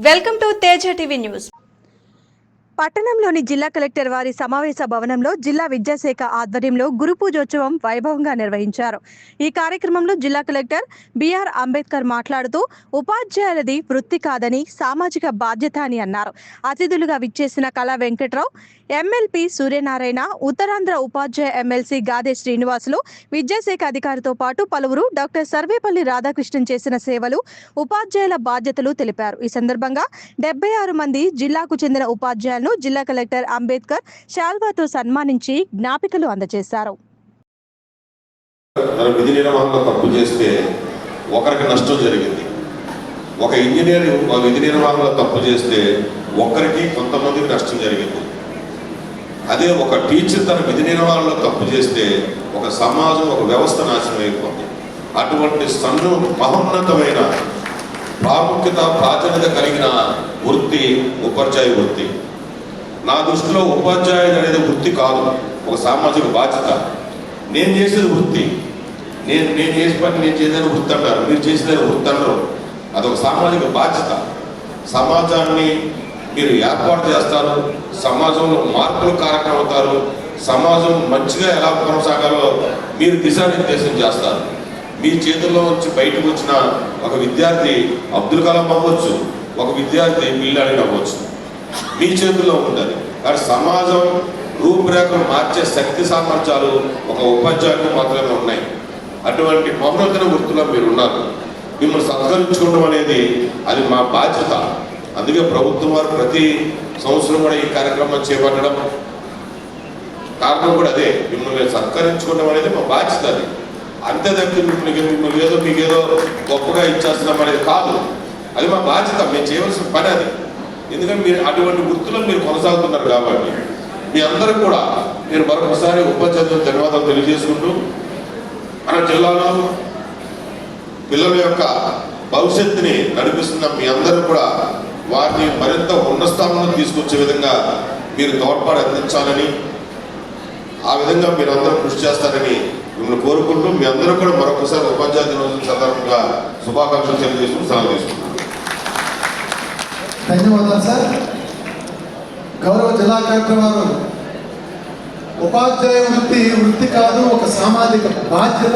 Welcome to Teja TV news. పట్టణంలోని జిల్లా collector వారి సమావేశ భవనంలో జిల్లా విద్యాశాఖ ఆధ్వర్యంలో గురు పూజోత్సవం వైభవంగా నిర్వహించారు. ఈ కార్యక్రమంలో జిల్లా కలెక్టర్ బిఆర్ అంబేద్కర్ మాట్లాడుతూ ఉపాధ్యాయులది వృత్తి కాదని సామాజిక బాధ్యత అని అన్నారు. అతిథులుగా విచ్చేసిన కళా వెంకట్రావు, ఎమ్మెల్పీ సూర్యనారాయణ, ఉత్తరాంధ్ర ఉపాధ్యాయ ఎమ్మెల్సీ గాదే శ్రీనివాసులు, విద్యాశాఖ అధికారితో పాటు పలువురు డాక్టర్ సర్వేపల్లి రాధాకృష్ణన్ చేసిన సేవలు, ఉపాధ్యాయుల బాధ్యతలు తెలిపారు. ఈ సందర్భంగా 76 మంది జిల్లాకు చెందిన ఉపాధ్యాయులను జిల్లా కలెక్టర్ అంబేద్కర్ శాల్వాతో సన్మానించి జ్ఞాపికలు అందజేశారు. విధి నిర్వహణలో తప్పు చేస్తే ఒకరికి నష్టం జరిగింది. ఒక ఇంజనీర్ విధి నిర్వహణలో తప్పు చేస్తే ఒకరికి కొంతమందికి నష్టం జరిగింది. అదే ఒక టీచర్ తన విధి నిర్వహణలో తప్పు చేస్తే ఒక సమాజం, ఒక వ్యవస్థ నాశనం అయిపోతుంది. అటువంటి మహోన్నతమైన ప్రాముఖ్యత, ప్రాధాన్యత కలిగిన వృత్తి ఉపాధ్యాయ వృత్తి. నా దృష్టిలో ఉపాధ్యాయుడు అనేది వృత్తి కాదు, ఒక సామాజిక బాధ్యత. నేను చేసేది వృత్తి. నేను చేసే పని నేను చేసేది వృత్తి అంటారు, మీరు చేసేది వృత్తి అంటారు. అదొక సామాజిక బాధ్యత. సమాజాన్ని మీరు ఏర్పాటు చేస్తారు, సమాజంలో మార్పులు కారకం అవుతారు, సమాజం మంచిగా ఎలా కొనసాగాలో మీరు దిశానిర్దేశం చేస్తారు. మీ చేతుల్లో నుంచి బయటకు వచ్చిన ఒక విద్యార్థి అబ్దుల్ కలాం అవ్వచ్చు, ఒక విద్యార్థి బిల్లాని అవ్వచ్చు, మీ చేతుల్లో ఉంటుంది. కానీ సమాజం రూపురేఖలు మార్చే శక్తి సామర్థ్యాలు ఒక ఉపాధ్యాయులకు మాత్రమే ఉన్నాయి. అటువంటి మహోన్నత వృత్తిలో మీరు ఉన్నారు. మిమ్మల్ని సత్కరించుకోవడం అనేది అది మా బాధ్యత. అందుకే ప్రభుత్వం వారు ప్రతి సంవత్సరం కూడా ఈ కార్యక్రమం చేపట్టడం కారణం కూడా అదే. మిమ్మల్ని సత్కరించుకోవడం అనేది మా బాధ్యత. అది అంతే తప్పి మిమ్మల్ని ఏదో మీకేదో గొప్పగా ఇచ్చేస్తున్నాం అనేది కాదు. అది మా బాధ్యత, మేము చేయవలసిన పని అది. ఎందుకంటే మీరు అటువంటి వృత్తిలో మీరు కొనసాగుతున్నారు కాబట్టి మీ అందరూ కూడా నేను మరొకసారి ఉపాధ్యాయులకు ధన్యవాదాలు తెలియజేసుకుంటూ, మన జిల్లాలో పిల్లల యొక్క భవిష్యత్తుని నడిపిస్తున్న మీ అందరూ కూడా వారిని మరింత ఉన్నత స్థానంలో తీసుకొచ్చే విధంగా మీరు తోడ్పాటు అందించాలని, ఆ విధంగా మీరు అందరూ కృషి చేస్తారని మిమ్మల్ని కోరుకుంటూ, మీ అందరూ కూడా మరొకసారి ఉపాధ్యాయ దినోత్సవం సందర్భంగా శుభాకాంక్షలు తెలియజేసుకుని సెలవు తీసుకుంటున్నాను. ధన్యవాదాలు సార్. గౌరవ జిల్లా కలెక్టర్ వారు ఉపాధ్యాయ వృత్తి కాదు, ఒక సామాజిక బాధ్యత.